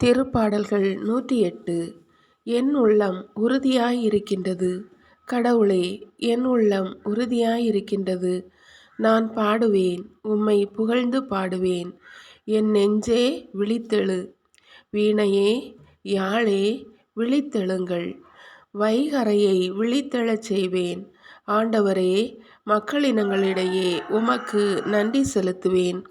திருப்பாடல்கள் 108. என் உள்ளம் உறுதியாயிருக்கின்றது. கடவுளே, என் உள்ளம் உறுதியாயிருக்கின்றது. நான் பாடுவேன், உம்மை புகழ்ந்து பாடுவேன். என் நெஞ்சே விழித்தெழு. வீணையே, யாழே, விழித்தெழுங்கள். வைகறையை விழித்தெழச் செய்வேன். ஆண்டவரே, மக்களினங்களிடையே உமக்கு நன்றி செலுத்துவேன்.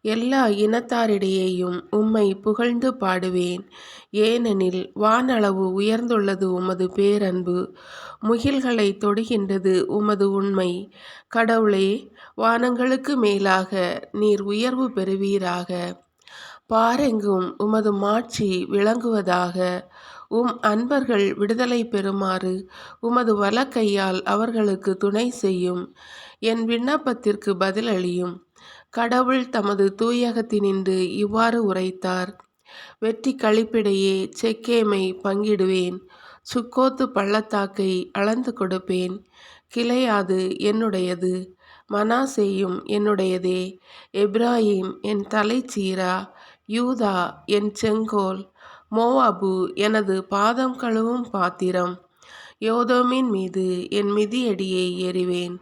எல்லா இனத்தாரிடையேயும் உம்மை புகழ்ந்து பாடுவேன். ஏனெனில் வானளவு உயர்ந்துள்ளது உமது பேரன்பு, முகில்களை தொடுகின்றது உமது உண்மை. கடவுளே, வானங்களுக்கு மேலாக நீர் உயர்வு பெறுவீராக. பாரெங்கும் உமது மாட்சி விளங்குவதாக. உம் அன்பர்கள் விடுதலை பெறுமாறு உமது வலக்கையால் அவர்களுக்கு துணை செய்யும். என் விண்ணப்பத்திற்கு பதிலளியும். கடவுள் தமது தூயகத்தினின்று இவ்வாறு உரைத்தார். வெற்றி களிப்பிடையே செக்கேமை பங்கிடுவேன். சுக்கோத்து பள்ளத்தாக்கை அளந்து கொடுப்பேன். கிளையாது என்னுடையது, மனாசேயும் என்னுடையதே. எப்ராயிம் என் தலைச்சீரா, யூதா என் செங்கோல். மோவாபு எனது பாதம் கழுவும் பாத்திரம். யோதோமின் மீது என் மிதியடியை எறிவேன்.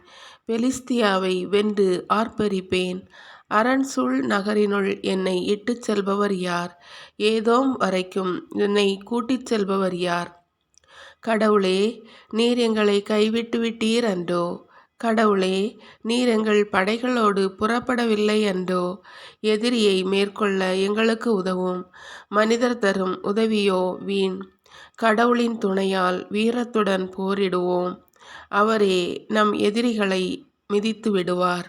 பெலிஸ்தியாவை வென்று ஆர்ப்பரிப்பேன். அரண்சூழ் நகரினுள் என்னை இட்டுச் செல்பவர் யார்? ஏதோம் வரைக்கும் என்னை கூட்டிச் செல்பவர் யார்? கடவுளே, நீர் எங்களை கைவிட்டு விட்டீர் அன்றோ? கடவுளே, நீர் எங்கள் படைகளோடு புறப்படவில்லை அன்றோ? எதிரியை மேற்கொள்ள எங்களுக்கு உதவும். மனிதர் தரும் உதவியோ வீண். கடவுளின் துணையால் வீரத்துடன் போரிடுவோம். அவரே நம் எதிரிகளை மிதித்து விடுவார்.